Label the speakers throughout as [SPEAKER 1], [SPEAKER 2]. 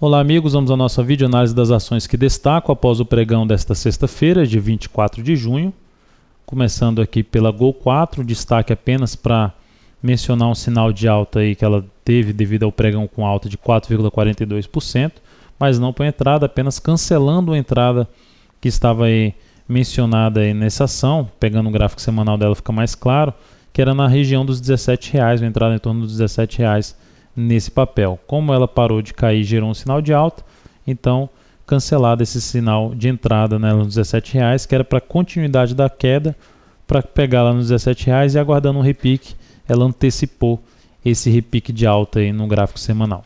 [SPEAKER 1] Olá amigos, vamos à nossa videoanálise das ações que destaco após o pregão desta sexta-feira, de 24 de junho. Começando aqui pela Gol4, destaque apenas para mencionar um sinal de alta aí que ela teve devido ao pregão com alta de 4,42%, mas não para entrada, apenas cancelando a entrada que estava aí mencionada aí nessa ação. Pegando o gráfico semanal dela fica mais claro, que era na região dos R$17, uma entrada em torno dos R$17 nesse papel. Como ela parou de cair, gerou um sinal de alta, então cancelado esse sinal de entrada nela nos R$17, que era para continuidade da queda, para pegar lá nos R$17 e aguardando um repique, ela antecipou esse repique de alta aí no gráfico semanal.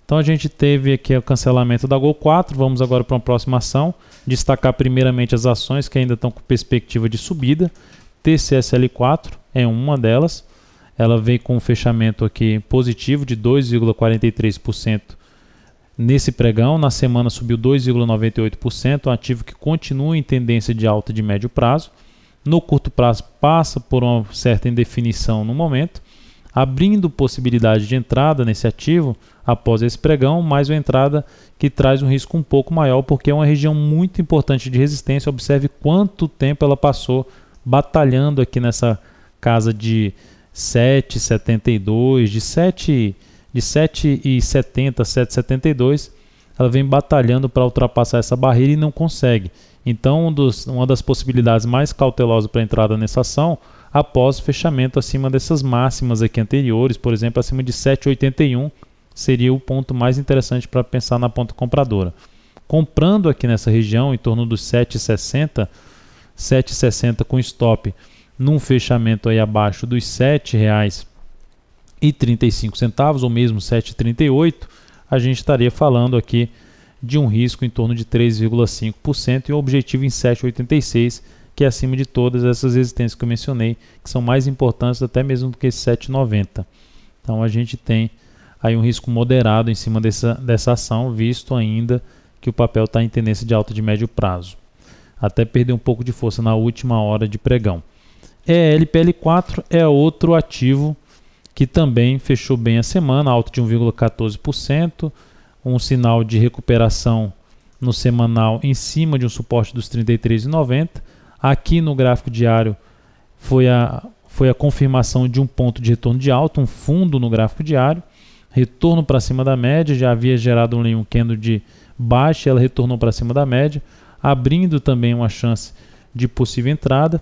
[SPEAKER 1] Então a gente teve aqui o cancelamento da Gol4, vamos agora para uma próxima ação, destacar primeiramente as ações que ainda estão com perspectiva de subida. TCSL4 é uma delas, ela veio com um fechamento aqui positivo de 2,43% nesse pregão. Na semana subiu 2,98%, um ativo que continua em tendência de alta de médio prazo. No curto prazo passa por uma certa indefinição no momento, abrindo possibilidade de entrada nesse ativo após esse pregão, mas uma entrada que traz um risco um pouco maior, porque é uma região muito importante de resistência. Observe quanto tempo ela passou batalhando aqui nessa casa de 7,72, de 7,70, 7,72, ela vem batalhando para ultrapassar essa barreira e não consegue. Então, uma das possibilidades mais cautelosas para a entrada nessa ação, após fechamento acima dessas máximas aqui anteriores, por exemplo, acima de 7,81, seria o ponto mais interessante para pensar na ponta compradora. Comprando aqui nessa região, em torno dos 7,60 com stop, num fechamento aí abaixo dos R$7,35, ou mesmo 7,38, a gente estaria falando aqui de um risco em torno de 3,5% e um objetivo em 7,86, que é acima de todas essas resistências que eu mencionei, que são mais importantes até mesmo do que 7,90. Então a gente tem aí um risco moderado em cima dessa ação, visto ainda que o papel está em tendência de alta de médio prazo. Até perdeu um pouco de força na última hora de pregão. LPL4 é outro ativo que também fechou bem a semana, alta de 1,14%, um sinal de recuperação no semanal em cima de um suporte dos 33,90. Aqui no gráfico diário foi a confirmação de um ponto de retorno de alta, um fundo no gráfico diário, retorno para cima da média, já havia gerado um candle de baixa, ela retornou para cima da média, abrindo também uma chance de possível entrada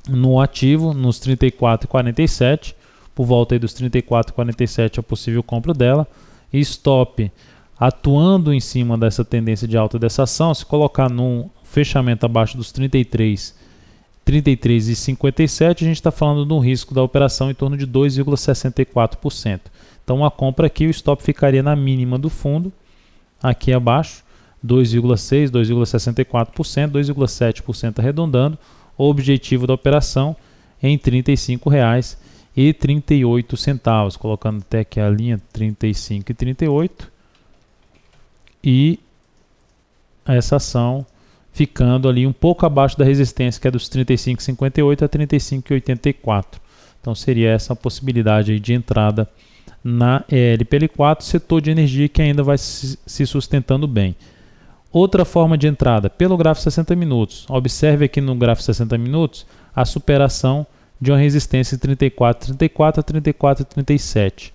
[SPEAKER 1] no ativo, nos 34,47, por volta aí dos 34,47 a possível compra dela, e stop atuando em cima dessa tendência de alta dessa ação. Se colocar num fechamento abaixo dos 33,57, a gente está falando de um risco da operação em torno de 2,64%. Então a compra aqui, o stop ficaria na mínima do fundo, aqui abaixo, 2,6%, 2,64%, 2,7% arredondando. O objetivo da operação é em R$ 35,38, colocando até aqui a linha 35,38, e essa ação ficando ali um pouco abaixo da resistência, que é dos 35,58 a 35,84. Então seria essa a possibilidade aí de entrada na LPL4, setor de energia que ainda vai se sustentando bem. Outra forma de entrada, pelo gráfico 60 minutos. Observe aqui no gráfico 60 minutos a superação de uma resistência de 34,34 a 34,37,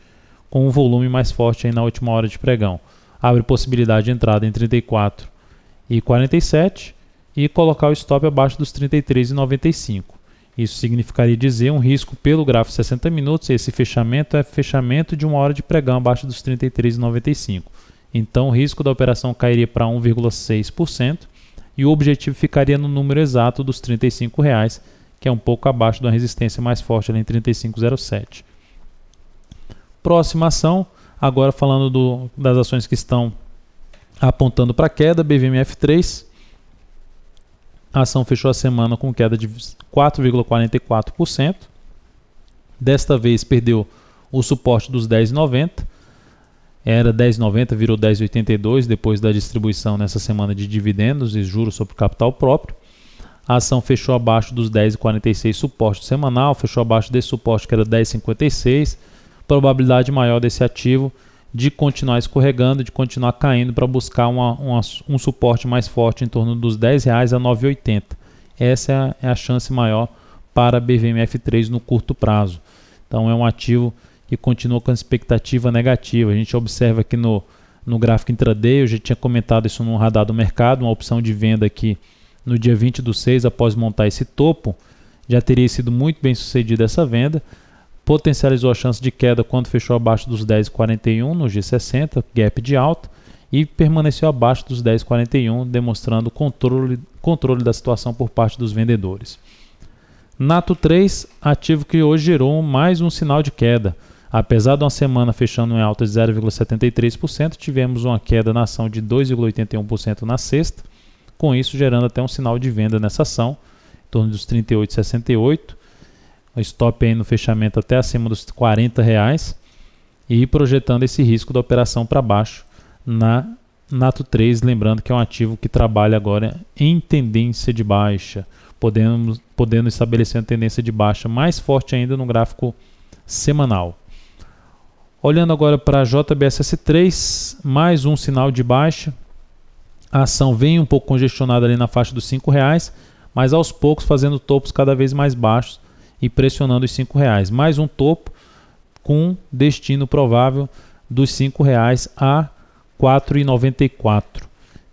[SPEAKER 1] com um volume mais forte aí na última hora de pregão. Abre possibilidade de entrada em 34,47 e colocar o stop abaixo dos 33,95. Isso significaria dizer um risco pelo gráfico 60 minutos. Esse fechamento é fechamento de uma hora de pregão abaixo dos 33,95. Então o risco da operação cairia para 1,6% e o objetivo ficaria no número exato dos R$ 35,00, que é um pouco abaixo da resistência mais forte ali em 35,07. Próxima ação, agora falando das ações que estão apontando para queda, BVMF3. A ação fechou a semana com queda de 4,44%. Desta vez perdeu o suporte dos 10,90. Era 10,90, virou 10,82 depois da distribuição nessa semana de dividendos e juros sobre capital próprio. A ação fechou abaixo dos 10,46 suporte semanal, fechou abaixo desse suporte que era 10,56. Probabilidade maior desse ativo de continuar escorregando, de continuar caindo para buscar um suporte mais forte em torno dos R$10 a 9,80. Essa é a chance maior para BVMF3 no curto prazo. Então é um ativo que continua com a expectativa negativa. A gente observa aqui no gráfico intraday, eu já tinha comentado isso no radar do mercado, uma opção de venda aqui no dia 20/6, após montar esse topo, já teria sido muito bem sucedida essa venda, potencializou a chance de queda quando fechou abaixo dos 10,41 no G60, gap de alta, e permaneceu abaixo dos 10,41, demonstrando controle da situação por parte dos vendedores. Nato 3, ativo que hoje gerou mais um sinal de queda. Apesar de uma semana fechando em alta de 0,73%, tivemos uma queda na ação de 2,81% na sexta, com isso gerando até um sinal de venda nessa ação, em torno dos 38,68, o stop aí no fechamento até acima dos R$40 e projetando esse risco da operação para baixo na Nato 3, lembrando que é um ativo que trabalha agora em tendência de baixa, podendo estabelecer uma tendência de baixa mais forte ainda no gráfico semanal. Olhando agora para a JBSS3, mais um sinal de baixa. A ação vem um pouco congestionada ali na faixa dos R$5, mas aos poucos fazendo topos cada vez mais baixos e pressionando os R$5. Mais um topo com destino provável dos R$5 a R$4,94.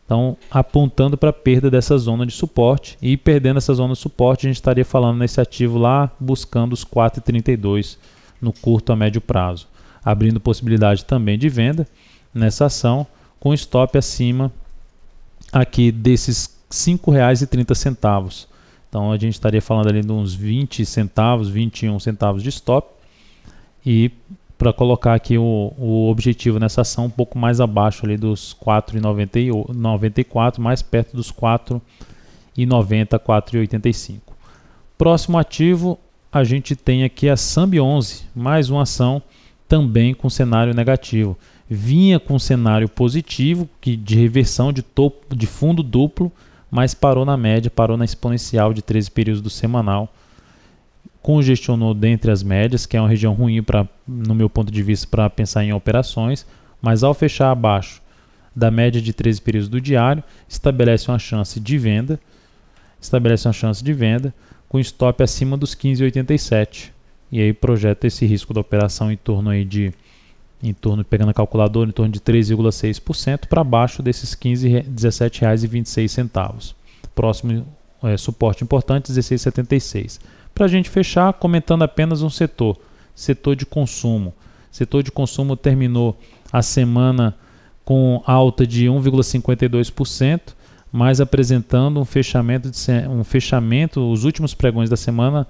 [SPEAKER 1] Então, apontando para a perda dessa zona de suporte, e perdendo essa zona de suporte, a gente estaria falando nesse ativo lá, buscando os R$4,32 no curto a médio prazo, abrindo possibilidade também de venda nessa ação, com stop acima aqui desses R$5,30. Então a gente estaria falando ali de uns 20 centavos, 21 centavos de stop, e para colocar aqui o objetivo nessa ação um pouco mais abaixo ali dos R$4,94, mais perto dos R$4,90, R$4,85. Próximo ativo, a gente tem aqui a Sambi11, mais uma ação também com cenário negativo. Vinha com cenário positivo, de reversão de topo de fundo duplo, mas parou na média, parou na exponencial de 13 períodos do semanal. Congestionou dentre as médias, que é uma região ruim, no meu ponto de vista, para pensar em operações, mas ao fechar abaixo da média de 13 períodos do diário, estabelece uma chance de venda, com stop acima dos 15,87. E aí projeta esse risco da operação em torno aí pegando a calculadora, em torno de 3,6% para baixo desses R$17,26. Próximo suporte importante, 16,76. Para a gente fechar, comentando apenas um setor de consumo. Setor de consumo terminou a semana com alta de 1,52%, mas apresentando um fechamento, os últimos pregões da semana,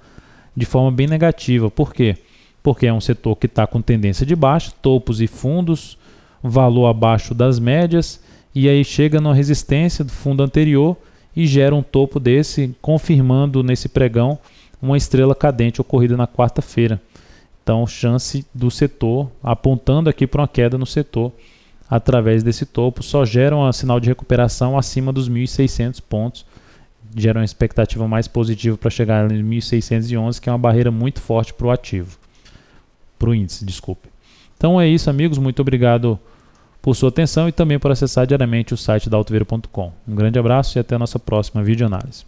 [SPEAKER 1] de forma bem negativa. Por quê? Porque é um setor que está com tendência de baixa, topos e fundos, valor abaixo das médias, e aí chega na resistência do fundo anterior e gera um topo desse, confirmando nesse pregão uma estrela cadente ocorrida na quarta-feira. Então, chance do setor, apontando aqui para uma queda no setor, através desse topo, só gera um sinal de recuperação acima dos 1.600 pontos, gera uma expectativa mais positiva para chegar em 1.611, que é uma barreira muito forte para o ativo, para o índice, desculpe. Então é isso, amigos, muito obrigado por sua atenção e também por acessar diariamente o site da Altovero.com. Um grande abraço e até a nossa próxima videoanálise.